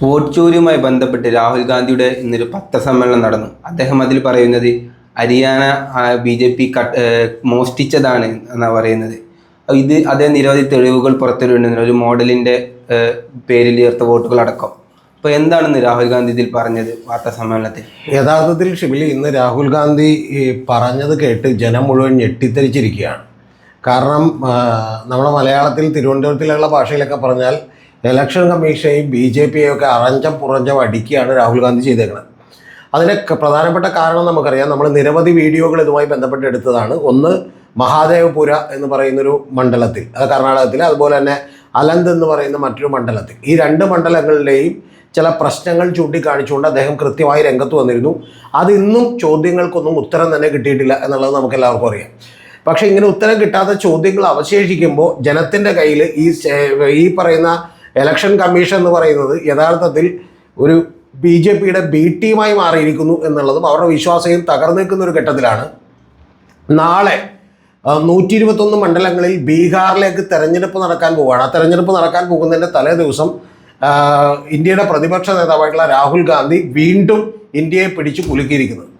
Vote ചോരിയുമായി ബന്ധപ്പെട്ട് രാഹുൽ ഗാന്ധിയുടെ ഇന്നൊരു പത്രസമ്മേളനം നടന്നു. അദ്ദേഹം അതിൽ പറയുന്നത് ഹരിയാന BJP മോഷ്ടിച്ചതാണ് എന്നാണ് പറയുന്നത്. അതേ നിരവധി തെളിവുകൾ പുറത്തുവിടുന്നുണ്ട്, ഒരു മോഡലിൻ്റെ പേരിൽ ചേർത്ത വോട്ടുകളടക്കം. അപ്പോൾ എന്താണെന്ന് രാഹുൽ ഗാന്ധി ഇതിൽ പറഞ്ഞത് വാർത്താ സമ്മേളനത്തിൽ? യഥാർത്ഥത്തിൽ ഷിബിലി, ഇന്ന് രാഹുൽ ഗാന്ധി പറഞ്ഞത് കേട്ട് ജനം മുഴുവൻ ഞെട്ടിത്തരിച്ചിരിക്കുകയാണ്. കാരണം നമ്മുടെ മലയാളത്തിൽ തിരുവനന്തപുരത്തിലുള്ള ഭാഷയിലൊക്കെ പറഞ്ഞാൽ ഇലക്ഷൻ കമ്മീഷനെയും BJPയെയും ഒക്കെ അറഞ്ചം പുറഞ്ചം അടിക്കുകയാണ് രാഹുൽ ഗാന്ധി ചെയ്തേക്കുന്നത്. അതിന് പ്രധാനപ്പെട്ട കാരണം നമുക്കറിയാം. നമ്മൾ നിരവധി വീഡിയോകൾ ഇതുമായി ബന്ധപ്പെട്ട് എടുത്തതാണ്. ഒന്ന്, മഹാദേവപുര എന്ന് പറയുന്നൊരു മണ്ഡലത്തിൽ, അത് കർണാടകത്തിൽ, അതുപോലെ തന്നെ അലന്ത് എന്ന് പറയുന്ന മറ്റൊരു മണ്ഡലത്തിൽ, ഈ രണ്ട് മണ്ഡലങ്ങളിലെയും ചില പ്രശ്നങ്ങൾ ചൂണ്ടിക്കാണിച്ചുകൊണ്ട് അദ്ദേഹം കൃത്യമായി രംഗത്ത് വന്നിരുന്നു. അതിന്നും ചോദ്യങ്ങൾക്കൊന്നും ഉത്തരം തന്നെ കിട്ടിയിട്ടില്ല എന്നുള്ളത് നമുക്ക് എല്ലാവർക്കും അറിയാം. പക്ഷേ ഇങ്ങനെ ഉത്തരം കിട്ടാത്ത ചോദ്യങ്ങൾ അവശേഷിക്കുമ്പോൾ ജനത്തിൻ്റെ കയ്യിൽ ഈ പറയുന്ന ഇലക്ഷൻ കമ്മീഷൻ എന്ന് പറയുന്നത് യഥാർത്ഥത്തിൽ ഒരു BJPയുടെ B ടീമായി മാറിയിരിക്കുന്നു എന്നുള്ളതും അവരുടെ വിശ്വാസവും തകർന്നു നിൽക്കുന്ന ഒരു ഘട്ടത്തിലാണ്. നാളെ 121 മണ്ഡലങ്ങളിൽ ബീഹാറിലേക്ക് തെരഞ്ഞെടുപ്പ് നടക്കാൻ പോവുകയാണ്. ആ തെരഞ്ഞെടുപ്പ് നടക്കാൻ പോകുന്നതിൻ്റെ തലേ ദിവസം ഇന്ത്യയുടെ പ്രതിപക്ഷ നേതാവായിട്ടുള്ള രാഹുൽ ഗാന്ധി വീണ്ടും ഇന്ത്യയെ പിടിച്ചു കുലുക്കിയിരിക്കുന്നത്.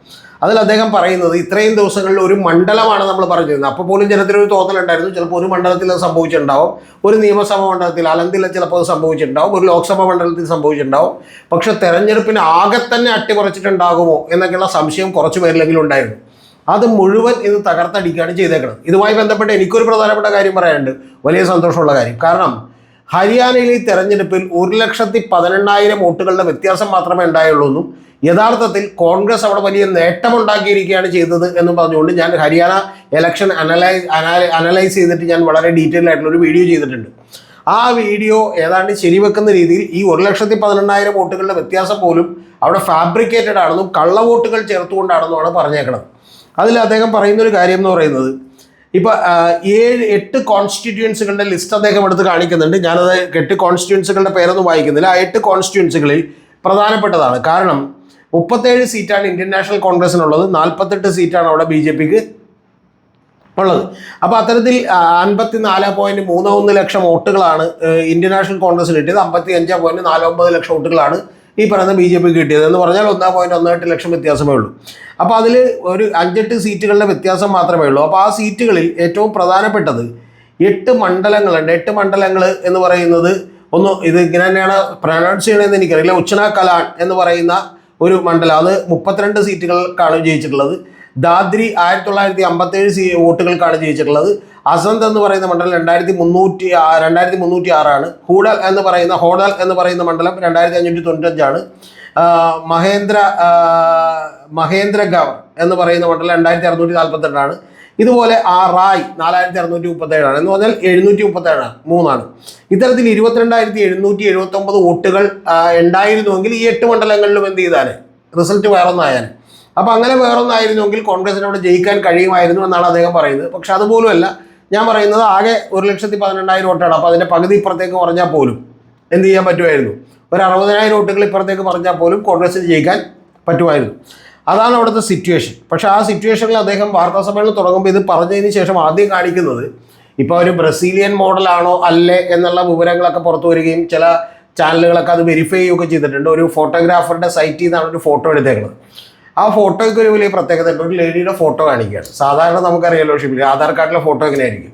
അതിൽ അദ്ദേഹം പറയുന്നത്, ഇത്രയും ദിവസങ്ങളിൽ ഒരു മണ്ഡലമാണ് നമ്മൾ പറഞ്ഞിരുന്നത്. അപ്പോൾ പോലും ജനത്തിനൊരു തോന്നലുണ്ടായിരുന്നു, ചിലപ്പോൾ ഒരു മണ്ഡലത്തിൽ അത് സംഭവിച്ചിട്ടുണ്ടാവും, ഒരു നിയമസഭാ മണ്ഡലത്തിൽ അലന്തിൽ ചിലപ്പോൾ അത് സംഭവിച്ചിട്ടുണ്ടാവും, ഒരു ലോക്സഭാ മണ്ഡലത്തിൽ സംഭവിച്ചിട്ടുണ്ടാവും. പക്ഷെ തെരഞ്ഞെടുപ്പിന് ആകെ തന്നെ അട്ടിമറിച്ചിട്ടുണ്ടാകുമോ എന്നൊക്കെയുള്ള സംശയം കുറച്ച് പേരിലെങ്കിലും ഉണ്ടായിരുന്നു. അത് മുഴുവൻ ഇത് തകർത്തടിക്കുകയാണ് ചെയ്തേക്കുന്നത്. ഇതുമായി ബന്ധപ്പെട്ട് എനിക്കൊരു പ്രധാനപ്പെട്ട കാര്യം പറയാനുണ്ട്, വലിയ സന്തോഷമുള്ള കാര്യം. കാരണം ഹരിയാനയിലെ ഈ തെരഞ്ഞെടുപ്പിൽ 1,18,000 വോട്ടുകളുടെ വ്യത്യാസം മാത്രമേ ഉണ്ടായുള്ളൂ എന്നും യഥാർത്ഥത്തിൽ കോൺഗ്രസ് അവിടെ വലിയ നേട്ടമുണ്ടാക്കിയിരിക്കുകയാണ് ചെയ്തത് എന്നും പറഞ്ഞുകൊണ്ട് ഞാൻ ഹരിയാന ഇലക്ഷൻ അനലൈസ് ചെയ്തിട്ട് ഞാൻ വളരെ ഡീറ്റെയിൽ ആയിട്ടുള്ളൊരു വീഡിയോ ചെയ്തിട്ടുണ്ട്. ആ വീഡിയോ ഏതാണ്ട് ശരിവെക്കുന്ന രീതിയിൽ ഈ 1,18,000 വോട്ടുകളുടെ വ്യത്യാസം പോലും അവിടെ ഫാബ്രിക്കേറ്റഡ് ആണെന്നും കള്ള വോട്ടുകൾ ചേർത്തുകൊണ്ടാണെന്നുമാണ് പറഞ്ഞേക്കുന്നത്. അതിൽ അദ്ദേഹം പറയുന്നൊരു കാര്യം എന്ന് പറയുന്നത്, ഇപ്പോൾ 8 കോൺസ്റ്റിറ്റ്യുവൻസികളുടെ ലിസ്റ്റ് അദ്ദേഹം എടുത്ത് കാണിക്കുന്നുണ്ട്. ഞാനത് 8 കോൺസ്റ്റിറ്റ്യുവൻസികളുടെ പേരൊന്നും വായിക്കുന്നില്ല. ആ 8 കോൺസ്റ്റിറ്റ്യുവൻസികളിൽ പ്രധാനപ്പെട്ടതാണ്. കാരണം 37 സീറ്റാണ് ഇന്ത്യൻ നാഷണൽ കോൺഗ്രസിനുള്ളത്, 48 സീറ്റാണ് അവിടെ BJPക്ക് ഉള്ളത്. അപ്പോൾ അത്തരത്തിൽ 54.31 ലക്ഷം വോട്ടുകളാണ് ഇന്ത്യൻ നാഷണൽ കോൺഗ്രസിന് കിട്ടിയത്. 55.49 ലക്ഷം വോട്ടുകളാണ് ഈ പറയുന്ന BJPക്ക് കിട്ടിയത്. എന്ന് പറഞ്ഞാൽ 1.18 ലക്ഷം വ്യത്യാസമേ ഉള്ളൂ. അപ്പോൾ അതിൽ ഒരു 5-8 സീറ്റുകളുടെ വ്യത്യാസം മാത്രമേ ഉള്ളൂ. അപ്പോൾ ആ സീറ്റുകളിൽ ഏറ്റവും പ്രധാനപ്പെട്ടത് 8 മണ്ഡലങ്ങളുണ്ട്. 8 മണ്ഡലങ്ങൾ എന്ന് പറയുന്നത്, ഒന്ന് ഇത് ഇങ്ങനെ തന്നെയാണ് പ്രൊനൗൺസ് ചെയ്യണമെന്ന് എനിക്കറിയില്ല, ഉച്ചനാകലാൻ എന്ന് പറയുന്ന ഒരു മണ്ഡലം, അത് 32 സീറ്റുകൾക്കാണ് ജയിച്ചിട്ടുള്ളത്. ദാദ്രി 1957 വോട്ടുകൾക്കാണ് ജയിച്ചിട്ടുള്ളത്. അസന്ത് എന്ന് പറയുന്ന മണ്ഡലം 2306 ഹോഡൽ എന്ന് പറയുന്ന മണ്ഡലം 2595 മഹേന്ദ്രഗർ എന്ന് പറയുന്ന മണ്ഡലം 2648 ഇതുപോലെ റായ് 4637 എന്ന് പറഞ്ഞാൽ 737 ഇത്തരത്തിൽ 22,779 വോട്ടുകൾ ഉണ്ടായിരുന്നുവെങ്കിൽ ഈ 8 മണ്ഡലങ്ങളിലും എന്ത് ചെയ്താൽ റിസൾട്ട് വേറൊന്നായാലും. അപ്പോൾ അങ്ങനെ വേറൊന്നായിരുന്നുവെങ്കിൽ കോൺഗ്രസിന് അവിടെ ജയിക്കാൻ കഴിയുമായിരുന്നു എന്നാണ് അദ്ദേഹം പറയുന്നത്. പക്ഷെ അതുപോലുമല്ല. ഞാൻ പറയുന്നത് ആകെ 1,18,000 വോട്ടാണ്. അപ്പോൾ അതിൻ്റെ പകുതി ഇപ്പുറത്തേക്ക് പറഞ്ഞാൽ പോലും എന്ത് ചെയ്യാൻ പറ്റുമായിരുന്നു, ഒരു 60,000 വോട്ടുകൾ ഇപ്പുറത്തേക്ക് പറഞ്ഞാൽ പോലും കോൺഗ്രസിന് ജയിക്കാൻ പറ്റുമായിരുന്നു. അതാണ് അവിടുത്തെ സിറ്റുവേഷൻ. പക്ഷേ ആ സിറ്റുവേഷനിൽ അദ്ദേഹം വാർത്താ സമ്മേളനം തുടങ്ങുമ്പോൾ ഇത് പറഞ്ഞതിന് ശേഷം ആദ്യം കാണിക്കുന്നത്, ഇപ്പോൾ ഒരു ബ്രസീലിയൻ മോഡലാണോ അല്ലേ എന്നുള്ള വിവരങ്ങളൊക്കെ പുറത്തു വരികയും ചില ചാനലുകളൊക്കെ അത് വെരിഫൈ ചെയ്യുകയൊക്കെ ചെയ്തിട്ടുണ്ട്. ഒരു ഫോട്ടോഗ്രാഫറുടെ സൈറ്റിൽ നിന്നാണ് ഒരു ഫോട്ടോ എടുത്തേക്കുന്നത്. ആ ഫോട്ടോയ്ക്ക് ഒരു വലിയ പ്രത്യേകത ഉണ്ട്. ഒരു ലേഡിയുടെ ഫോട്ടോ കാണിക്കുകയാണ്. സാധാരണ നമുക്കറിയാലോ ഷിബിലി, ആധാർ കാർഡിലെ ഫോട്ടോ എങ്ങനെയായിരിക്കും,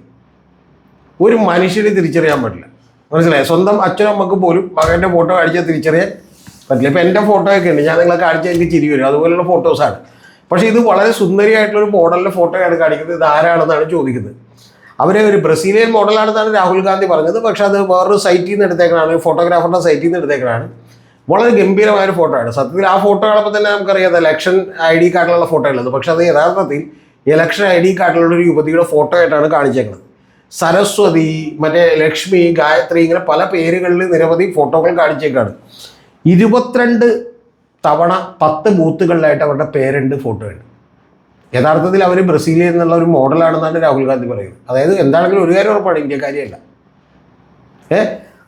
ഒരു മനുഷ്യനെ തിരിച്ചറിയാൻ പറ്റില്ല. മനസ്സിലായി? സ്വന്തം അച്ഛനും അമ്മക്ക് പോലും മകൻ്റെ ഫോട്ടോ കാണിച്ചാൽ തിരിച്ചറിയാൻ പറ്റില്ല. ഇപ്പോൾ എൻ്റെ ഫോട്ടോയൊക്കെ ഉണ്ട്, ഞാൻ നിങ്ങളെ കാണിച്ചാൽ എനിക്ക് ചിരി വരും, അതുപോലുള്ള ഫോട്ടോസാണ്. പക്ഷേ ഇത് വളരെ സുന്ദരിയായിട്ടുള്ളൊരു മോഡലിൻ്റെ ഫോട്ടോയാണ് കാണിക്കുന്നത്. ഇത് ആരാണെന്നാണ് ചോദിക്കുന്നത്. അവരെ ഒരു ബ്രസീലിയൻ മോഡലാണെന്നാണ് രാഹുൽ ഗാന്ധി പറഞ്ഞത്. പക്ഷേ അത് വേറൊരു സൈറ്റിൽ നിന്ന് എടുത്തേക്കണാണ്, ഫോട്ടോഗ്രാഫറുടെ സൈറ്റിൽ നിന്ന് എടുത്തേക്കണാണ്. വളരെ ഗംഭീരമായൊരു ഫോട്ടോ ആണ്. സത്യത്തിൽ ആ ഫോട്ടോ കാണുമ്പോൾ തന്നെ നമുക്കറിയാം ഇലക്ഷൻ ID കാർഡിലുള്ള ഫോട്ടോ ഉള്ളത്. പക്ഷെ അത് യഥാർത്ഥത്തിൽ ഇലക്ഷൻ ID കാർഡിലുള്ള ഒരു യുവതിയുടെ ഫോട്ടോ ആയിട്ടാണ് കാണിച്ചേക്കുന്നത്. സരസ്വതി, മറ്റേ ലക്ഷ്മി, ഗായത്രി, ഇങ്ങനെ പല പേരുകളിൽ നിരവധി ഫോട്ടോകൾ കാണിച്ചേക്കാണ്. 22 തവണ 10 ബൂത്തുകളിലായിട്ട് അവരുടെ പേരുണ്ട്, ഫോട്ടോ ഉണ്ട്. യഥാർത്ഥത്തിൽ അവർ ബ്രസീലിയൻ എന്നുള്ള ഒരു മോഡലാണെന്നാണ് രാഹുൽ ഗാന്ധി പറയുന്നത്. അതായത് എന്താണെങ്കിലും ഒരു കാര്യം ഉറപ്പാണ്, ഇന്ത്യക്കാരിയല്ല.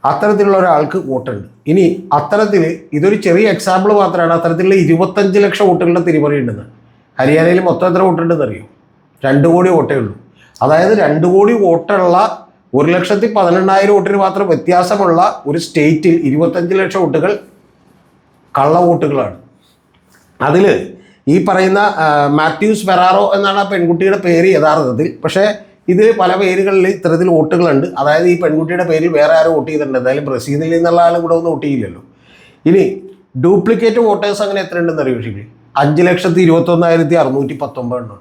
അത്തരത്തിലുള്ള ഒരാൾക്ക് വോട്ടുണ്ട്. ഇനി അത്തരത്തിൽ ഇതൊരു ചെറിയ എക്സാമ്പിൾ മാത്രമാണ്. അത്തരത്തിലുള്ള 25 ലക്ഷം വോട്ടുകളുടെ തിരിമറി ഉണ്ടെന്ന്. ഹരിയാനയിൽ മൊത്തം എത്ര വോട്ടുണ്ടെന്ന് അറിയോ? 2 കോടി വോട്ടേ ഉള്ളൂ. അതായത് 2 കോടി വോട്ടുള്ള 1,18,000 വോട്ടിന് മാത്രം വ്യത്യാസമുള്ള ഒരു സ്റ്റേറ്റിൽ 25 ലക്ഷം വോട്ടുകൾ കള്ള വോട്ടുകളാണ്. അതിൽ ഈ പറയുന്ന മാത്യൂസ് ഫെറാറോ എന്നാണ് ആ പെൺകുട്ടിയുടെ പേര് യഥാർത്ഥത്തിൽ. പക്ഷേ ഇതിൽ പല പേരുകളിൽ ഇത്തരത്തിൽ വോട്ടുകളുണ്ട്. അതായത് ഈ പെൺകുട്ടിയുടെ പേരിൽ വേറെ ആരും വോട്ട് ചെയ്തിട്ടുണ്ട്. എന്തായാലും ബ്രസീലിൽ നിന്നുള്ള ആളും കൂടെ ഒന്നും വോട്ട് ചെയ്യില്ലല്ലോ. ഇനി ഡ്യൂപ്ലിക്കേറ്റ് വോട്ടേഴ്സ് അങ്ങനെ എത്ര ഉണ്ടെന്ന് അറിയോ? 5,21,619 എണ്ണം.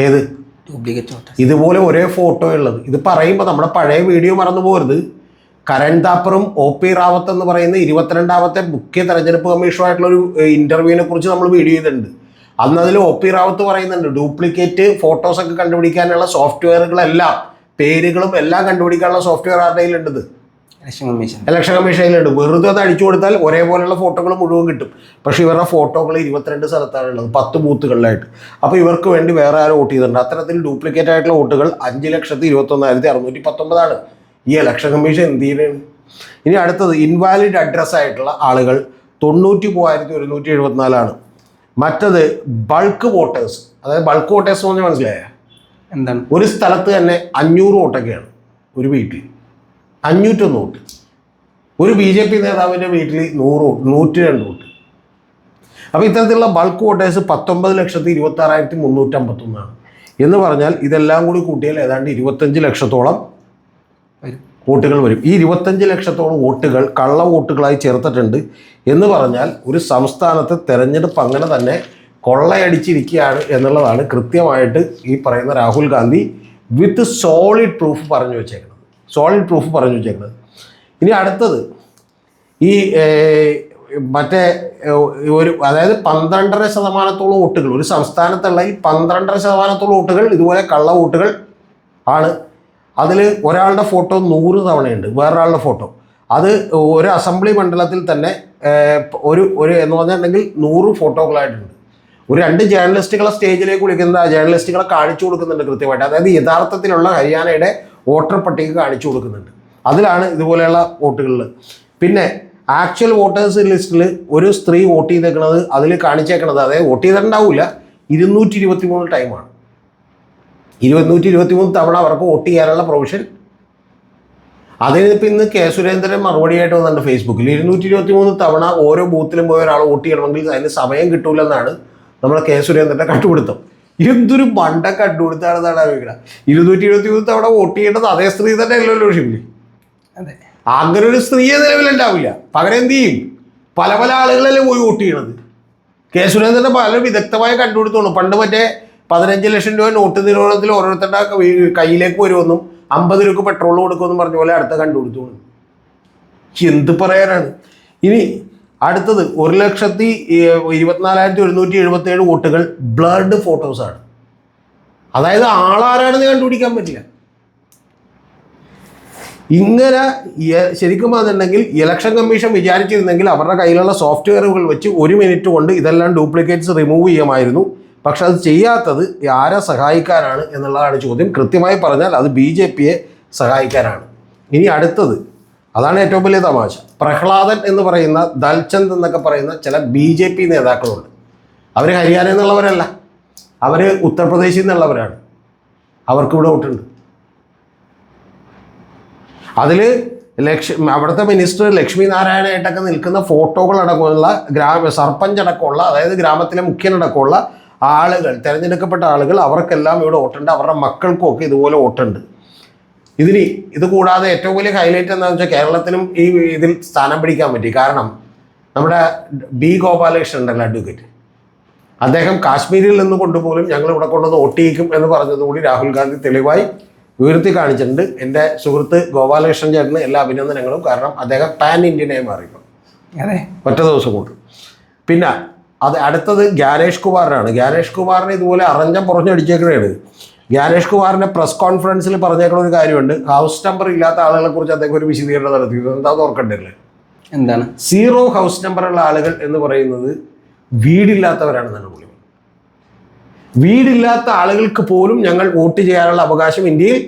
ഏത് ഡ്യൂപ്ലിക്കേറ്റ് വോട്ടേഴ്സ്? ഇതുപോലെ ഒരേ ഫോട്ടോ ഉള്ളത്. ഇത് പറയുമ്പോൾ നമ്മുടെ പഴയ വീഡിയോ മറന്നു പോകരുത്. കരൺ താപ്പറും OP റാവത്ത് എന്ന് പറയുന്ന 22ാമത്തെ മുഖ്യ തെരഞ്ഞെടുപ്പ് കമ്മീഷണറായിട്ടുള്ളൊരു ഇൻ്റർവ്യൂവിനെ കുറിച്ച് നമ്മൾ വീഡിയോ ചെയ്തിട്ടുണ്ട്. അന്ന് അതിൽ OP റാവത്ത് പറയുന്നുണ്ട് ഡ്യൂപ്ലിക്കേറ്റ് ഫോട്ടോസൊക്കെ കണ്ടുപിടിക്കാനുള്ള സോഫ്റ്റ്വെയറുകളെല്ലാം, പേരുകളും എല്ലാം കണ്ടുപിടിക്കാനുള്ള സോഫ്റ്റ്വെയർ ആരുടെ കയ്യിലുണ്ട്? ഇലക്ഷൻ കമ്മീഷനിലുണ്ട്. വെറുതെ അത് അടിച്ചു കൊടുത്താൽ ഒരേപോലെയുള്ള ഫോട്ടോകൾ മുഴുവൻ കിട്ടും. പക്ഷേ ഇവരുടെ ഫോട്ടോകൾ 22 സ്ഥലത്താണുള്ളത്, 10 ബൂത്തുകളിലായിട്ട്. അപ്പോൾ ഇവർക്ക് വേണ്ടി വേറെ ആരും വോട്ട് ചെയ്തിട്ടുണ്ട്. അത്തരത്തിൽ ഡ്യൂപ്ലിക്കേറ്റ് ആയിട്ടുള്ള വോട്ടുകൾ 5,21,619 ഈ ഇലക്ഷൻ കമ്മീഷൻ എന്ത് ചെയ്യുന്നതാണ്? ഇനി അടുത്തത് ഇൻവാലിഡ് അഡ്രസ് ആയിട്ടുള്ള ആളുകൾ 93,174. മറ്റത് ബൾക്ക് വോട്ടേഴ്സ്. അതായത് ബൾക്ക് വോട്ടേഴ്സ് എന്ന് പറഞ്ഞാൽ മനസ്സിലായ എന്താണ്? ഒരു സ്ഥലത്ത് തന്നെ 500 വോട്ടൊക്കെയാണ് ഒരു വീട്ടിൽ. 501 വോട്ട്. ഒരു BJP നേതാവിൻ്റെ വീട്ടിൽ 100 വോട്ട്, 102 വോട്ട്. അപ്പോൾ ഇത്തരത്തിലുള്ള ബൾക്ക് വോട്ടേഴ്സ് 19,26,351 എന്ന് പറഞ്ഞാൽ ഇതെല്ലാം കൂടി കൂട്ടിയാൽ ഏതാണ്ട് 25 ലക്ഷത്തോളം വോട്ടുകൾ വരും. ഈ 25 ലക്ഷത്തോളം വോട്ടുകൾ കള്ള വോട്ടുകളായി ചേർത്തിട്ടുണ്ട് എന്ന് പറഞ്ഞാൽ ഒരു സംസ്ഥാനത്ത് തെരഞ്ഞെടുപ്പ് അങ്ങനെ തന്നെ കൊള്ളയടിച്ചിരിക്കുകയാണ് എന്നുള്ളതാണ് കൃത്യമായിട്ട് ഈ പറയുന്ന രാഹുൽ ഗാന്ധി വിത്ത് സോളിഡ് പ്രൂഫ് പറഞ്ഞു വെച്ചേക്കുന്നത്. ഇനി അടുത്തത് ഈ മറ്റേ അതായത് 12.5% വോട്ടുകൾ, ഒരു സംസ്ഥാനത്തുള്ള ഈ 12.5% വോട്ടുകൾ ഇതുപോലെ കള്ള വോട്ടുകൾ ആണ്. അതിൽ ഒരാളുടെ ഫോട്ടോ 100 തവണയുണ്ട്, വേറൊരാളുടെ ഫോട്ടോ. അത് ഒരു അസംബ്ലി മണ്ഡലത്തിൽ തന്നെ ഒരു എന്ന് പറഞ്ഞിട്ടുണ്ടെങ്കിൽ 100 ഫോട്ടോകളായിട്ടുണ്ട്. ഒരു 2 ജേർണലിസ്റ്റുകളെ സ്റ്റേജിലേക്ക് വിളിക്കുന്നത്, ആ ജേർണലിസ്റ്റുകളെ കാണിച്ചു കൊടുക്കുന്നുണ്ട് കൃത്യമായിട്ട്. അതായത് യഥാർത്ഥത്തിലുള്ള ഹരിയാനയുടെ വോട്ടർ പട്ടിക കാണിച്ചു കൊടുക്കുന്നുണ്ട്. അതിലാണ് ഇതുപോലെയുള്ള വോട്ടുകളിൽ. പിന്നെ ആക്ച്വൽ വോട്ടേഴ്സ് ലിസ്റ്റിൽ ഒരു സ്ത്രീ വോട്ട് ചെയ്തേക്കുന്നത് അതിൽ കാണിച്ചേക്കണത്, അതായത് വോട്ട് ചെയ്തിട്ടുണ്ടാവില്ല, 223 ടൈമാണ്. 223 തവണ അവർക്ക് വോട്ട് ചെയ്യാനുള്ള പ്രൊവിഷൻ. അതിനിപ്പോൾ ഇന്ന് കെ സുരേന്ദ്രൻ മറുപടിയായിട്ട് വന്നിട്ടുണ്ട് ഫേസ്ബുക്കിൽ. 223 തവണ ഓരോ ബൂത്തിലും പോയി ഒരാൾ വോട്ട് ചെയ്യണമെങ്കിൽ അതിന് സമയം കിട്ടൂലെന്നാണ് നമ്മുടെ കെ സുരേന്ദ്രൻ്റെ കണ്ടുപിടുത്തം. എന്തൊരു മണ്ട കണ്ടുപിടുത്താണെന്നാണ് ആലോചിക്കുന്നത്. 223 തവണ വോട്ട് ചെയ്യേണ്ടത് അതേ സ്ത്രീ തന്നെ അല്ലല്ലോ ഷിബിലി. അതെ, അങ്ങനെ ഒരു സ്ത്രീയെ നിലവിലുണ്ടാവില്ല. പകരം എന്ത് ചെയ്യും? പല ആളുകളല്ലേ പോയി വോട്ട് ചെയ്യണത്. കെ സുരേന്ദ്രൻ്റെ പല വിദഗ്ധമായി കണ്ടുപിടുത്തോളൂ. പണ്ട് മറ്റേ 15 ലക്ഷം രൂപ നോട്ട് നിരോധനത്തിൽ ഓരോരുത്തരുടെ കയ്യിലേക്ക് വരുമെന്നും 50 രൂപ പെട്രോൾ കൊടുക്കുമെന്നും പറഞ്ഞ പോലെ അടുത്ത കണ്ടുപിടുത്തോളൂ. എന്ത് പറയാനാണ്? ഇനി അടുത്തത് 1,24,177 വോട്ടുകൾ ബ്ലർഡ് ഫോട്ടോസാണ്. അതായത് ആളാരാണെന്ന് കണ്ടുപിടിക്കാൻ പറ്റില്ല. ഇങ്ങനെ ശരിക്കും അതുണ്ടെങ്കിൽ ഇലക്ഷൻ കമ്മീഷൻ വിചാരിച്ചിരുന്നെങ്കിൽ അവരുടെ കയ്യിലുള്ള സോഫ്റ്റ്വെയറുകൾ വെച്ച് 1 മിനിറ്റ് കൊണ്ട് ഇതെല്ലാം ഡ്യൂപ്ലിക്കേറ്റ്സ് റിമൂവ് ചെയ്യാമായിരുന്നു. പക്ഷെ അത് ചെയ്യാത്തത് ആരെ സഹായിക്കാനാണ് എന്നുള്ളതാണ് ചോദ്യം. കൃത്യമായി പറഞ്ഞാൽ അത് BJPയെ സഹായിക്കാനാണ്. ഇനി അടുത്തത്, അതാണ് ഏറ്റവും വലിയ തമാശ. പ്രഹ്ലാദൻ എന്ന് പറയുന്ന, ദൽചന്ദ് എന്നൊക്കെ പറയുന്ന ചില BJP നേതാക്കളുണ്ട്. അവർ ഹരിയാനയിൽ നിന്നുള്ളവരല്ല, അവർ ഉത്തർപ്രദേശിൽ നിന്നുള്ളവരാണ്. അവർക്കിവിടെ വോട്ടുണ്ട്. അതിൽ അവിടുത്തെ മിനിസ്റ്റർ ലക്ഷ്മി നാരായണയായിട്ടൊക്കെ നിൽക്കുന്ന ഫോട്ടോകളടക്കമുള്ള സർപഞ്ച് അടക്കമുള്ള, അതായത് ഗ്രാമത്തിലെ മുഖ്യനടക്കമുള്ള ആളുകൾ, തിരഞ്ഞെടുക്കപ്പെട്ട ആളുകൾ, അവർക്കെല്ലാം ഇവിടെ വോട്ടുണ്ട്. അവരുടെ മക്കൾക്കുമൊക്കെ ഇതുപോലെ വോട്ടുണ്ട്. ഇത് കൂടാതെ ഏറ്റവും വലിയ ഹൈലൈറ്റ് എന്താണെന്ന് വെച്ചാൽ കേരളത്തിലും ഈ ഇതിൽ സ്ഥാനം പിടിക്കാൻ പറ്റി. കാരണം നമ്മുടെ B ഗോപാലകൃഷ്ണൻ ഉണ്ടല്ലോ, അഡ്വക്കേറ്റ്, അദ്ദേഹം കാശ്മീരിൽ നിന്ന് കൊണ്ടുപോലും ഞങ്ങൾ ഇവിടെ കൊണ്ടുവന്ന് വോട്ട് ചെയ്യിക്കും എന്ന് പറഞ്ഞതുകൂടി രാഹുൽ ഗാന്ധി തെളിവായി ഉയർത്തി കാണിച്ചിട്ടുണ്ട്. എൻ്റെ സുഹൃത്ത് ഗോപാലകൃഷ്ണൻ ചേട്ടന് എല്ലാ അഭിനന്ദനങ്ങളും. കാരണം അദ്ദേഹം പാൻ ഇന്ത്യനായി മാറിയപ്പോൾ ഒറ്റ ദിവസം കൊണ്ട്. പിന്നെ അടുത്തത് ജ്ഞാനേഷ് കുമാറിനാണ്. ജ്ഞാനേഷ് കുമാറിനെ ഇതുപോലെ അറഞ്ചം പുറഞ്ഞടിച്ചേക്കണേണ്. ജ്ഞാനേഷ് കുമാറിൻ്റെ പ്രസ് കോൺഫറൻസിൽ പറഞ്ഞേക്കുന്ന ഒരു കാര്യമുണ്ട്. ഹൗസ് നമ്പർ ഇല്ലാത്ത ആളുകളെ കുറിച്ച് അദ്ദേഹം ഒരു വിശദീകരണം നടത്തിയത് എന്താണെന്ന് ഓർക്കണ്ടല്ലേ? എന്താണ് 0 ഹൗസ് നമ്പറുള്ള ആളുകൾ എന്ന് പറയുന്നത്? വീടില്ലാത്തവരാണെന്നാണ് പുള്ളി. വീടില്ലാത്ത ആളുകൾക്ക് പോലും ഞങ്ങൾ വോട്ട് ചെയ്യാനുള്ള അവകാശം ഇന്ത്യയിൽ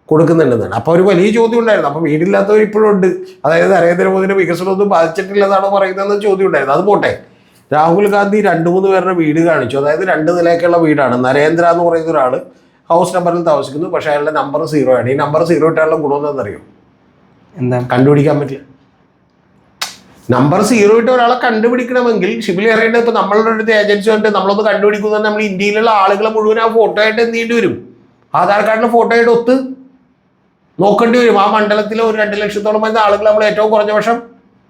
കൊടുക്കുന്നുണ്ടെന്നാണ്. അപ്പോൾ ഒരു വലിയ ചോദ്യം ഉണ്ടായിരുന്നു. അപ്പോൾ വീടില്ലാത്തവർ ഇപ്പോഴും ഉണ്ട്. അതായത് നരേന്ദ്രമോദിയുടെ വികസനമൊന്നും ബാധിച്ചിട്ടില്ലെന്നാണോ പറയുന്നതെന്ന് ചോദ്യം ഉണ്ടായിരുന്നു. അത് പോട്ടെ, രാഹുൽ ഗാന്ധി 2-3 പേരുടെ വീട് കാണിച്ചു. അതായത് 2 നിലയ്ക്കുള്ള വീടാണ്. നരേന്ദ്ര എന്ന് പറയുന്ന ഒരാൾ ഹൗസ് നമ്പറിൽ താമസിക്കുന്നു. പക്ഷേ അയാളുടെ നമ്പർ 0 ആണ്. ഈ നമ്പർ 0 ഇട്ടാലുള്ള ഗുണമെന്നറിയോ? എന്താ? കണ്ടുപിടിക്കാൻ പറ്റില്ല. നമ്പർ 0 ഇട്ട് ഒരാളെ കണ്ടുപിടിക്കണമെങ്കിൽ ഷിബിലി അറിയേണ്ടത് ഇപ്പൊ നമ്മളുടെ അടുത്ത് ഏജൻസി ഉണ്ട്, നമ്മളൊന്ന് കണ്ടുപിടിക്കുന്നത് നമ്മൾ ഇന്ത്യയിലുള്ള ആളുകളെ മുഴുവൻ ആ ഫോട്ടോ ആയിട്ട് എന്ത് ചെയ്യേണ്ടി വരും, ആധാർ കാർഡിലെ ഫോട്ടോ ആയിട്ട് ഒത്ത് നോക്കേണ്ടി വരും. ആ മണ്ഡലത്തിലെ ഒരു 2 ലക്ഷത്തോളം വരുന്ന ആളുകൾ നമ്മൾ ഏറ്റവും കുറഞ്ഞ വർഷം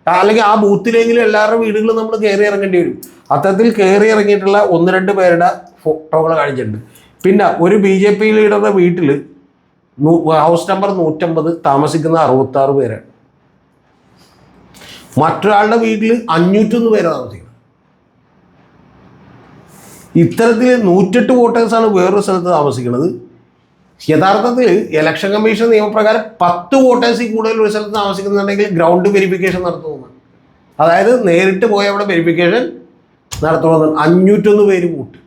അല്ലെങ്കിൽ ആ ബൂത്തിലെങ്കിലും എല്ലാവരുടെ വീടുകളും നമ്മൾ കയറി ഇറങ്ങേണ്ടി വരും. അത്തരത്തിൽ കയറി ഇറങ്ങിയിട്ടുള്ള 1-2 പേരുടെ ഫോട്ടോകൾ കാണിച്ചിട്ടുണ്ട്. പിന്നെ ഒരു BJP ലീഡറുടെ വീട്ടിൽ ഹൗസ് നമ്പർ 150 താമസിക്കുന്ന 66 പേരാണ്. മറ്റൊരാളുടെ വീട്ടിൽ 501 പേര് താമസിക്കുന്നത്. ഇത്തരത്തിൽ 108 വോട്ടേഴ്സാണ് വേറൊരു സ്ഥലത്ത് താമസിക്കുന്നത്. യഥാർത്ഥത്തിൽ ഇലക്ഷൻ കമ്മീഷൻ നിയമപ്രകാരം 10 വോട്ടേഴ്സിൽ കൂടുതൽ ഒരു സ്ഥലത്ത് താമസിക്കുന്നുണ്ടെങ്കിൽ ഗ്രൗണ്ട് വെരിഫിക്കേഷൻ നടത്തുമെന്നാണ്. അതായത് നേരിട്ട് പോയി അവിടെ വെരിഫിക്കേഷൻ നടത്തണമെന്ന്. 501 പേര് വോട്ട്.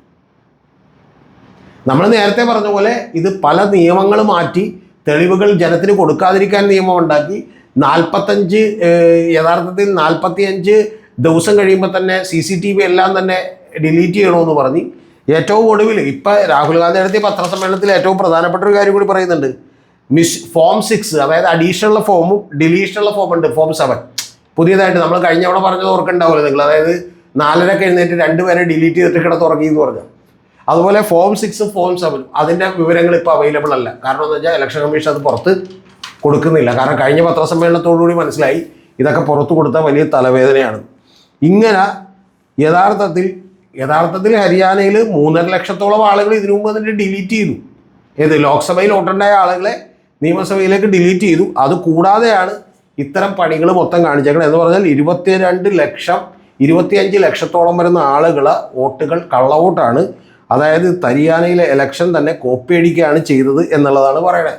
നമ്മൾ നേരത്തെ പറഞ്ഞ പോലെ ഇത് പല നിയമങ്ങൾ മാറ്റി തെളിവുകൾ ജനത്തിന് കൊടുക്കാതിരിക്കാൻ നിയമം ഉണ്ടാക്കി 45 യഥാർത്ഥത്തിൽ 45 ദിവസം കഴിയുമ്പോൾ തന്നെ CCTV എല്ലാം തന്നെ ഡിലീറ്റ് ചെയ്യണമെന്ന് പറഞ്ഞ് ഏറ്റവും ഒടുവിൽ ഇപ്പം രാഹുൽ ഗാന്ധി നടത്തിയ പത്രസമ്മേളനത്തിൽ ഏറ്റവും പ്രധാനപ്പെട്ട ഒരു കാര്യം കൂടി പറയുന്നുണ്ട്. ഫോം 6 അതായത് അഡീഷണൽ ഫോമും ഡിലീഷണൽ ഫോം ഉണ്ട്, ഫോം 7 പുതിയതായിട്ട് നമ്മൾ കഴിഞ്ഞ അവിടെ പറഞ്ഞത് ഓർക്കുണ്ടാവില്ല നിങ്ങൾ. അതായത് 4:30 എഴുന്നേറ്റ് 2 പേരെ ഡിലീറ്റ് ചെയ്തിട്ട് കിടത്തുറങ്ങി എന്ന് പറഞ്ഞു. അതുപോലെ ഫോം 6 ഫോം 7 അതിൻ്റെ വിവരങ്ങൾ ഇപ്പോൾ അവൈലബിൾ അല്ല. കാരണം എന്ന് വെച്ചാൽ ഇലക്ഷൻ കമ്മീഷൻ അത് പുറത്ത് കൊടുക്കുന്നില്ല. കാരണം കഴിഞ്ഞ പത്രസമ്മേളനത്തോടുകൂടി മനസ്സിലായി ഇതൊക്കെ പുറത്തു കൊടുത്താൽ വലിയ തലവേദനയാണ്. ഇങ്ങനെ യഥാർത്ഥത്തിൽ ഹരിയാനയിൽ 3.5 ലക്ഷത്തോളം ആളുകൾ ഇതിനു മുമ്പ് അതിൻ്റെ ഡിലീറ്റ് ചെയ്തു. ഏത് ലോക്സഭയിൽ വോട്ടുണ്ടായ ആളുകളെ നിയമസഭയിലേക്ക് ഡിലീറ്റ് ചെയ്തു. അത് കൂടാതെയാണ് ഇത്തരം പണികൾ മൊത്തം കാണിച്ചേക്കണം. എന്ന് പറഞ്ഞാൽ 25 ലക്ഷത്തോളം വരുന്ന ആളുകളെ വോട്ടുകൾ കള്ളവോട്ടാണ്. അതായത് ഹരിയാനയിലെ ഇലക്ഷൻ തന്നെ കോപ്പി അടിക്കുകയാണ് ചെയ്തത് എന്നുള്ളതാണ് പറയുന്നത്.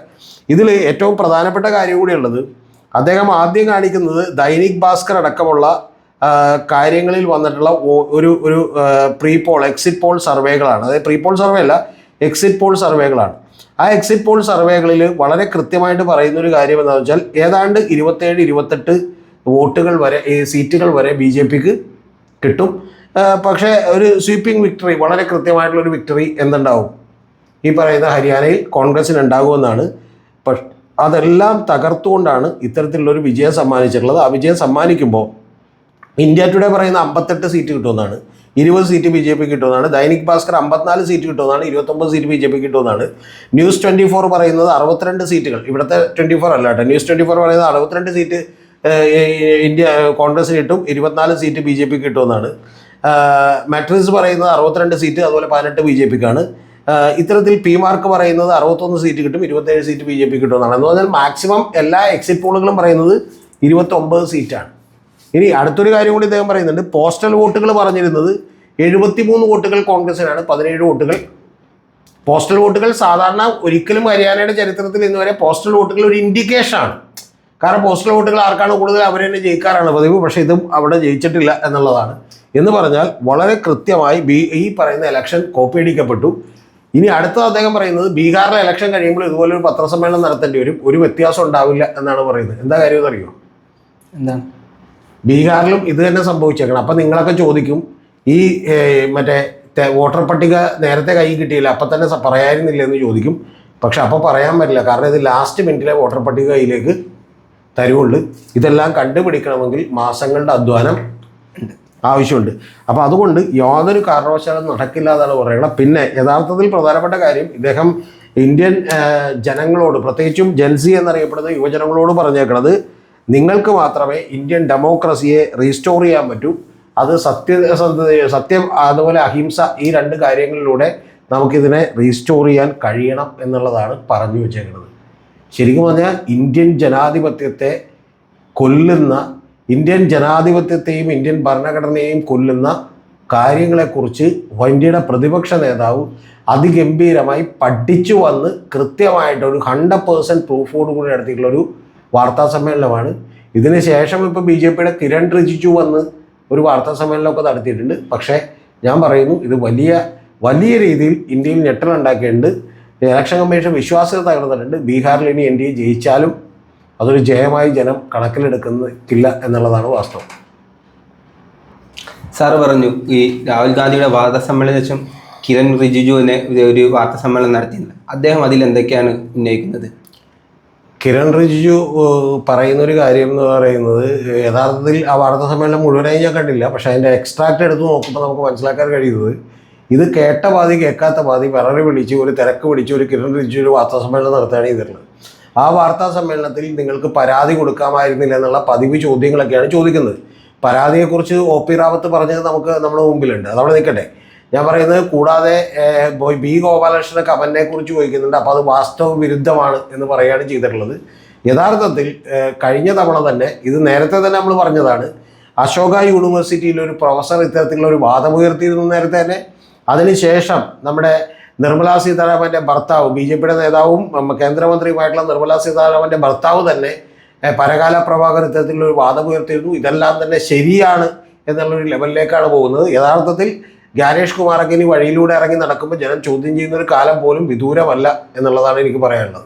ഇതിൽ ഏറ്റവും പ്രധാനപ്പെട്ട കാര്യം കൂടിയുള്ളത്, അദ്ദേഹം ആദ്യം കാണിക്കുന്നത് ദൈനിക് ഭാസ്കർ അടക്കമുള്ള കാര്യങ്ങളിൽ വന്നിട്ടുള്ള ഒരു എക്സിറ്റ് പോൾ സർവേകളാണ്. അതായത് പ്രീപോൾ സർവേ അല്ല, എക്സിറ്റ് പോൾ സർവേകളാണ്. ആ എക്സിറ്റ് പോൾ സർവേകളിൽ വളരെ കൃത്യമായിട്ട് പറയുന്ന ഒരു കാര്യം എന്താണെന്ന് വെച്ചാൽ ഏതാണ്ട് 27-28 വോട്ടുകൾ വരെ സീറ്റുകൾ വരെ BJPക്ക് കിട്ടും. പക്ഷേ ഒരു സ്വീപ്പിംഗ് വിക്ടറി, വളരെ കൃത്യമായിട്ടുള്ളൊരു വിക്ടറി എന്തുണ്ടാവും ഈ പറയുന്ന ഹരിയാനയിൽ കോൺഗ്രസിന് ഉണ്ടാകുമെന്നാണ്. പക്ഷെ അതെല്ലാം തകർത്തുകൊണ്ടാണ് ഇത്തരത്തിലുള്ളൊരു വിജയം സമ്മാനിച്ചിട്ടുള്ളത്. ആ വിജയം സമ്മാനിക്കുമ്പോൾ ഇന്ത്യ ടുഡേ പറയുന്ന 58 സീറ്റ് കിട്ടുമെന്നാണ്, 20 സീറ്റ് BJP കിട്ടുമെന്നാണ്. ദൈനിക് ഭാസ്കർ 54 സീറ്റ് കിട്ടുമെന്നാണ്, 29 സീറ്റ് BJP കിട്ടുമെന്നാണ്. ന്യൂസ് 24 പറയുന്നത് 62 സീറ്റുകൾ, ഇവിടുത്തെ 24 അല്ല കേട്ടോ, ന്യൂസ് 24 പറയുന്നത് 62 സീറ്റ് ഇന്ത്യ കോൺഗ്രസിന് കിട്ടും, 24 സീറ്റ് BJP കിട്ടുമെന്നാണ്. മാട്രിക്സ് പറയുന്നത് 62 സീറ്റ്, അതുപോലെ 18 BJPക്കാണ്. ഇത്തരത്തിൽ മാർക്ക് പറയുന്നത് 61 സീറ്റ് കിട്ടും, 27 സീറ്റ് BJP കിട്ടുമെന്നാണ്. എന്ന് പറഞ്ഞാൽ മാക്സിമം എല്ലാ എക്സിറ്റ് പോളുകളും പറയുന്നത് 29 സീറ്റാണ്. ഇനി അടുത്തൊരു കാര്യം കൂടി ഇദ്ദേഹം പറയുന്നുണ്ട്. പോസ്റ്റൽ വോട്ടുകൾ പറഞ്ഞിരുന്നത് 73 വോട്ടുകൾ കോൺഗ്രസിനാണ്, 17 വോട്ടുകൾ പോസ്റ്റൽ വോട്ടുകൾ. സാധാരണ ഒരിക്കലും ഹരിയാനയുടെ ചരിത്രത്തിൽ ഇന്നുവരെ പോസ്റ്റൽ വോട്ടുകൾ ഒരു ഇൻഡിക്കേഷനാണ്. കാരണം പോസ്റ്റൽ വോട്ടുകൾ ആർക്കാണ് കൂടുതൽ അവർ തന്നെ ജയിക്കാറാണ് പതിവ്. പക്ഷേ ഇതും അവിടെ ജയിച്ചിട്ടില്ല എന്നുള്ളതാണ്. എന്ന് പറഞ്ഞാൽ വളരെ കൃത്യമായി ഈ പറയുന്ന ഇലക്ഷൻ കോപ്പി അടിക്കപ്പെട്ടു. ഇനി അടുത്ത അദ്ദേഹം പറയുന്നത് ബീഹാറിലെ ഇലക്ഷൻ കഴിയുമ്പോൾ ഇതുപോലെ ഒരു പത്രസമ്മേളനം നടത്തേണ്ടി വരും, ഒരു വ്യത്യാസം ഉണ്ടാവില്ല എന്നാണ് പറയുന്നത്. എന്താ കാര്യം എന്നറിയോ? എന്താണ്? ബീഹാറിലും ഇത് തന്നെ സംഭവിച്ചേക്കണം. അപ്പം നിങ്ങളൊക്കെ ചോദിക്കും, ഈ മറ്റേ വോട്ടർ പട്ടിക നേരത്തെ കൈ കിട്ടിയില്ല അപ്പം തന്നെ പറയാനില്ല എന്ന് ചോദിക്കും. പക്ഷെ അപ്പോൾ പറയാൻ പറ്റില്ല, കാരണം ഇത് ലാസ്റ്റ് മിനിറ്റിലെ വോട്ടർ പട്ടിക കയ്യിലേക്ക് തരുവുള്ളൂ. ഇതെല്ലാം കണ്ടുപിടിക്കണമെങ്കിൽ മാസങ്ങളുടെ അധ്വാനം ആവശ്യമുണ്ട്. അപ്പോൾ അതുകൊണ്ട് യാതൊരു കാരണവശാലും നടക്കില്ല എന്നാണ് പറയുന്നത്. പിന്നെ യഥാർത്ഥത്തിൽ പ്രധാനപ്പെട്ട കാര്യം ഇദ്ദേഹം ഇന്ത്യൻ ജനങ്ങളോട്, പ്രത്യേകിച്ചും ജെൻസി എന്നറിയപ്പെടുന്ന യുവജനങ്ങളോട് പറഞ്ഞേക്കണത്, നിങ്ങൾക്ക് മാത്രമേ ഇന്ത്യൻ ഡെമോക്രസിയെ റീസ്റ്റോർ ചെയ്യാൻ പറ്റൂ. അത് സത്യം അതുപോലെ അഹിംസ, ഈ 2 കാര്യങ്ങളിലൂടെ നമുക്കിതിനെ റീസ്റ്റോർ ചെയ്യാൻ കഴിയണം എന്നുള്ളതാണ് പറഞ്ഞു വെച്ചേക്കുന്നത്. ശരിക്കും പറഞ്ഞാൽ ഇന്ത്യൻ ജനാധിപത്യത്തെ കൊല്ലുന്ന, ഇന്ത്യൻ ജനാധിപത്യത്തെയും ഇന്ത്യൻ ഭരണഘടനയെയും കൊല്ലുന്ന കാര്യങ്ങളെക്കുറിച്ച് ഇന്ത്യയുടെ പ്രതിപക്ഷ നേതാവ് അതിഗംഭീരമായി പഠിച്ചു വന്ന് കൃത്യമായിട്ടൊരു 100% പ്രൂഫോടുകൂടി നടത്തിയിട്ടുള്ളൊരു വാർത്താ സമ്മേളനമാണ്. ഇതിന് ശേഷം ഇപ്പോൾ BJPയുടെ കിരൺ റിജിജു വന്ന് ഒരു വാർത്താ സമ്മേളനമൊക്കെ നടത്തിയിട്ടുണ്ട്. പക്ഷേ ഞാൻ പറയുന്നു, ഇത് വലിയ രീതിയിൽ ഇന്ത്യയിൽ ഞെട്ടലുണ്ടാക്കിയിട്ടുണ്ട്. ഇലക്ഷൻ കമ്മീഷൻ വിശ്വാസ്യത തകർന്നിട്ടുണ്ട്. ബീഹാറിൽ ഇനി NDA ജയിച്ചാലും അതൊരു ജയമായി ജനം കണക്കിലെടുക്കുന്നില്ല എന്നുള്ളതാണ് വാസ്തവം. സാറ് പറഞ്ഞു ഈ രാഹുൽ ഗാന്ധിയുടെ വാർത്താ സമ്മേളനം വെച്ചും കിരൺ റിജിജുവിനെ ഒരു വാർത്താ സമ്മേളനം നടത്തിയിട്ടുണ്ട്. അദ്ദേഹം അതിൽ എന്തൊക്കെയാണ് ഉന്നയിക്കുന്നത്? കിരൺ റിജിജു പറയുന്നൊരു കാര്യം എന്ന് പറയുന്നത് യഥാർത്ഥത്തിൽ ആ വാർത്താ സമ്മേളനം മുഴുവനായി ഞാൻ കണ്ടില്ല, പക്ഷെ അതിൻ്റെ എക്സ്ട്രാക്ട് എടുത്ത് നോക്കുമ്പോൾ നമുക്ക് മനസ്സിലാക്കാൻ കഴിയുന്നത് ഇത് കേട്ട പാതി കേൾക്കാത്ത പാതി വിററി വിളിച്ച് ഒരു തിരക്ക് പിടിച്ച് ഒരു കിരൺ റിജിജു ഒരു വാർത്താ സമ്മേളനം നടത്തുകയാണ് ചെയ്തിട്ടുള്ളത്. ആ വാർത്താ സമ്മേളനത്തിൽ നിങ്ങൾക്ക് പരാതി കൊടുക്കാമായിരുന്നില്ല എന്നുള്ള പതിവ് ചോദ്യങ്ങളൊക്കെയാണ് ചോദിക്കുന്നത്. പരാതിയെക്കുറിച്ച് OP റാവത്ത് പറഞ്ഞത് നമ്മുടെ മുമ്പിലുണ്ട്, അതവിടെ നിൽക്കട്ടെ. ഞാൻ പറയുന്നത് കൂടാതെ ബി ഗോപാലകൃഷ്ണൻ കമന്റിനെ കുറിച്ച് ചോദിക്കുന്നുണ്ട്. അപ്പോൾ അത് വാസ്തവ വിരുദ്ധമാണ് എന്ന് പറയുകയാണ് ചെയ്തിട്ടുള്ളത്. യഥാർത്ഥത്തിൽ കഴിഞ്ഞ തവണ തന്നെ ഇത് നേരത്തെ തന്നെ നമ്മൾ പറഞ്ഞതാണ്. അശോക യൂണിവേഴ്സിറ്റിയിൽ ഒരു പ്രൊഫസർ ഇത്തരത്തിലുള്ള ഒരു വാദമുയർത്തിയിരുന്നു നേരത്തെ തന്നെ. അതിനുശേഷം നമ്മുടെ നിർമ്മലാ സീതാരാമൻ്റെ ഭർത്താവ്, BJPയുടെ നേതാവും കേന്ദ്രമന്ത്രിയുമായിട്ടുള്ള നിർമ്മലാ സീതാരാമൻ്റെ ഭർത്താവ് തന്നെ പരകാല പ്രഭാകർ ഇത്തരത്തിലുള്ള ഒരു വാദമുയർത്തിയിരുന്നു. ഇതെല്ലാം തന്നെ ശരിയാണ് എന്നുള്ളൊരു ലെവലിലേക്കാണ് പോകുന്നത്. യഥാർത്ഥത്തിൽ ജ്ഞാനേഷ് കുമാറൊക്കെ ഇനി വഴിയിലൂടെ ഇറങ്ങി നടക്കുമ്പോൾ ജനം ചോദ്യം ചെയ്യുന്ന ഒരു കാലം പോലും വിദൂരമല്ല എന്നുള്ളതാണ് എനിക്ക് പറയാനുള്ളത്.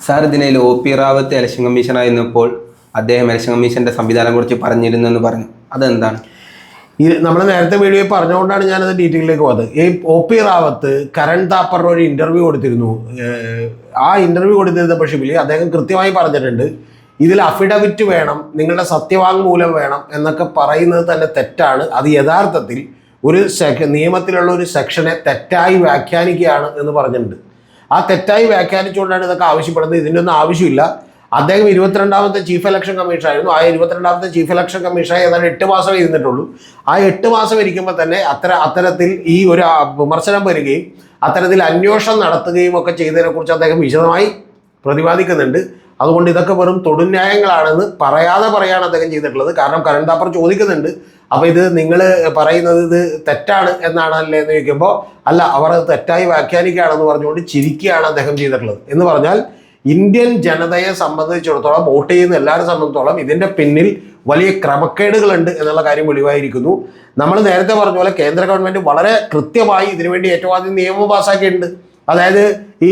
സാർ, ഇതിനിൽ OP റാവത്ത് ഇലക്ഷൻ കമ്മീഷനായിരുന്നപ്പോൾ അദ്ദേഹം ഇലക്ഷൻ കമ്മീഷന്റെ സംവിധാനം കുറിച്ച് പറഞ്ഞിരുന്നു എന്ന് പറഞ്ഞു. അതെന്താണ്? ഇത് നമ്മൾ നേരത്തെ വീഡിയോയിൽ പറഞ്ഞുകൊണ്ടാണ് ഞാനത് ഡീറ്റെയിലേക്ക് പോകുന്നത്. ഈ OP റാവത്ത് കരൺ താപ്പറിന് ഒരു ഇൻ്റർവ്യൂ കൊടുത്തിരുന്നു. ആ ഇൻ്റർവ്യൂ കൊടുത്തിരുന്നപ്പോൾ ഷിബിലി അദ്ദേഹം കൃത്യമായി പറഞ്ഞിട്ടുണ്ട്, ഇതിൽ അഫിഡവിറ്റ് വേണം, നിങ്ങളുടെ സത്യവാങ്മൂലം വേണം എന്നൊക്കെ പറയുന്നത് തന്നെ തെറ്റാണ്. അത് യഥാർത്ഥത്തിൽ ഒരു നിയമത്തിലുള്ള ഒരു സെക്ഷനെ തെറ്റായി വ്യാഖ്യാനിക്കുകയാണ് എന്ന് പറഞ്ഞിട്ടുണ്ട്. ആ തെറ്റായി വ്യാഖ്യാനിച്ചുകൊണ്ടാണ് ഇതൊക്കെ ആവശ്യപ്പെടുന്നത്. ഇതിൻ്റെ ഒന്നും ആവശ്യമില്ല. അദ്ദേഹം 22ാമത്തെ ചീഫ് ഇലക്ഷൻ കമ്മീഷനായിരുന്നു. ആ 22ാമത്തെ ചീഫ് ഇലക്ഷൻ കമ്മീഷനായി ഏതാണ്ട് 8 മാസം ഇരുന്നിട്ടുള്ളൂ. ആ 8 മാസം ഇരിക്കുമ്പോൾ തന്നെ അത്തരത്തിൽ ഈ ഒരു വിമർശനം വരികയും അത്തരത്തിൽ അന്വേഷണം നടത്തുകയും ഒക്കെ ചെയ്തതിനെക്കുറിച്ച് അദ്ദേഹം വിശദമായി പ്രതിപാദിക്കുന്നുണ്ട്. അതുകൊണ്ട് ഇതൊക്കെ വെറും തൊടുന്യായങ്ങളാണെന്ന് പറയാണ് അദ്ദേഹം ചെയ്തിട്ടുള്ളത്. കാരണം കരൺ താപ്പർ ചോദിക്കുന്നുണ്ട്, അപ്പോൾ ഇത് നിങ്ങൾ പറയുന്നത് ഇത് തെറ്റാണ് എന്നാണല്ലേ എന്ന് ചോദിക്കുമ്പോൾ അല്ല, അവർ അത് തെറ്റായി വ്യാഖ്യാനിക്കുകയാണെന്ന് പറഞ്ഞുകൊണ്ട് ചിരിക്കുകയാണ് അദ്ദേഹം ചെയ്തിട്ടുള്ളത്. എന്ന് പറഞ്ഞാൽ ഇന്ത്യൻ ജനതയെ സംബന്ധിച്ചിടത്തോളം, വോട്ട് ചെയ്യുന്ന എല്ലാവരെ സംബന്ധിച്ചിടത്തോളം ഇതിൻ്റെ പിന്നിൽ വലിയ ക്രമക്കേടുകളുണ്ട് എന്നുള്ള കാര്യം വെളിവായിരിക്കുന്നു. നമ്മൾ നേരത്തെ പറഞ്ഞ പോലെ കേന്ദ്ര ഗവൺമെൻറ് വളരെ കൃത്യമായി ഇതിനുവേണ്ടി ഏറ്റവും ആദ്യം നിയമം പാസ്സാക്കിയിട്ടുണ്ട്. അതായത് ഈ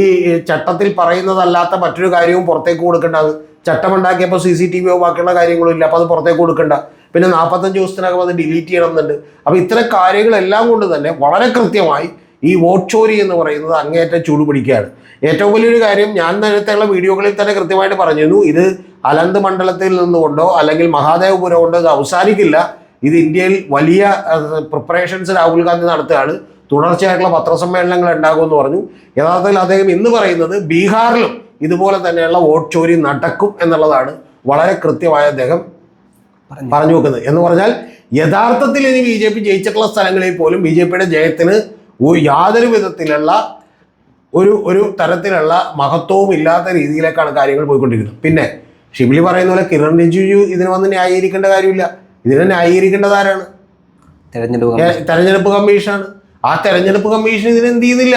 ചട്ടത്തിൽ പറയുന്നതല്ലാത്ത മറ്റൊരു കാര്യവും പുറത്തേക്ക് കൊടുക്കേണ്ട. അത് ചട്ടമുണ്ടാക്കിയപ്പോൾ CCTV ബാക്കിയുള്ള കാര്യങ്ങളും ഇല്ല, അപ്പോൾ അത് പുറത്തേക്ക് കൊടുക്കണ്ട. പിന്നെ 45 ദിവസത്തിനകം അത് ഡിലീറ്റ് ചെയ്യണമെന്നുണ്ട്. അപ്പോൾ ഇത്തരം കാര്യങ്ങളെല്ലാം കൊണ്ട് തന്നെ വളരെ കൃത്യമായി ഈ വോട്ട് ചോരി എന്ന് പറയുന്നത് അങ്ങേയറ്റം ചൂടുപിടിക്കുകയാണ്. ഏറ്റവും വലിയൊരു കാര്യം, ഞാൻ നേരത്തെയുള്ള വീഡിയോകളിൽ തന്നെ കൃത്യമായിട്ട് പറഞ്ഞിരുന്നു, ഇത് അലന്ത് മണ്ഡലത്തിൽ നിന്നുകൊണ്ടോ അല്ലെങ്കിൽ മഹാദേവപുരം കൊണ്ടോ ഇത് അവസാനിക്കില്ല. ഇത് ഇന്ത്യയിൽ വലിയ പ്രിപ്പറേഷൻസ് രാഹുൽ ഗാന്ധി നടത്തുകയാണ്. തുടർച്ചയായിട്ടുള്ള പത്രസമ്മേളനങ്ങൾ ഉണ്ടാകുമെന്ന് പറഞ്ഞു. യഥാർത്ഥത്തിൽ അദ്ദേഹം ഇന്ന് പറയുന്നത് ബീഹാറിലും ഇതുപോലെ തന്നെയുള്ള വോട്ട് ചോരി നടക്കും എന്നുള്ളതാണ് വളരെ കൃത്യമായ അദ്ദേഹം പറഞ്ഞു വെക്കുന്നത്. എന്ന് പറഞ്ഞാൽ യഥാർത്ഥത്തിൽ ഇനി BJP ജയിച്ചിട്ടുള്ള സ്ഥലങ്ങളിൽ പോലും BJPയുടെ ജയത്തിന് യാതൊരു വിധത്തിലുള്ള ഒരു തരത്തിലുള്ള മഹത്വവും ഇല്ലാത്ത രീതിയിലേക്കാണ് കാര്യങ്ങൾ പോയിക്കൊണ്ടിരിക്കുന്നത്. പിന്നെ ഷിബിലി പറയുന്ന പോലെ കിരൺ റിജിജു ഇതിന് വന്ന് ന്യായീകരിക്കേണ്ട കാര്യമില്ല. ഇതിനെ ന്യായീകരിക്കേണ്ടത് ആരാണ്? തെരഞ്ഞെടുപ്പ് കമ്മീഷനാണ്. ആ തെരഞ്ഞെടുപ്പ് കമ്മീഷൻ ഇതിനെന്ത് ചെയ്യുന്നില്ല,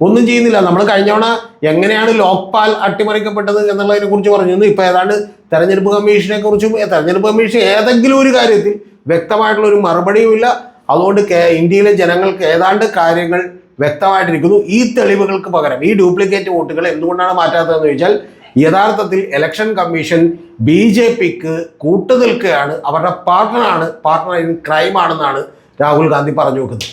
ഒന്നും ചെയ്യുന്നില്ല. നമ്മൾ കഴിഞ്ഞവണ എങ്ങനെയാണ് ലോക്പാൽ അട്ടിമറിക്കപ്പെട്ടത് എന്നുള്ളതിനെ കുറിച്ച് പറഞ്ഞിരുന്നു. ഇപ്പൊ ഏതാണ്ട് തെരഞ്ഞെടുപ്പ് കമ്മീഷനെ കുറിച്ചും തെരഞ്ഞെടുപ്പ് കമ്മീഷൻ ഏതെങ്കിലും ഒരു കാര്യത്തിൽ വ്യക്തമായിട്ടുള്ള ഒരു മറുപടിയുമില്ല. അതുകൊണ്ട് ഇന്ത്യയിലെ ജനങ്ങൾക്ക് ഏതാണ്ട് കാര്യങ്ങൾ വ്യക്തമായിട്ടിരിക്കുന്നു. ഈ തെളിവുകൾക്ക് പകരം ഈ ഡ്യൂപ്ലിക്കേറ്റ് വോട്ടുകൾ എന്തുകൊണ്ടാണ് മാറ്റാത്തതെന്ന് ചോദിച്ചാൽ യഥാർത്ഥത്തിൽ ഇലക്ഷൻ കമ്മീഷൻ BJPക്ക് കൂട്ടുനിൽക്കുകയാണ്, അവരുടെ പാർട്ട്ണർ ഇൻ ക്രൈം ആണെന്നാണ് രാഹുൽ ഗാന്ധി പറഞ്ഞു വെക്കുന്നത്.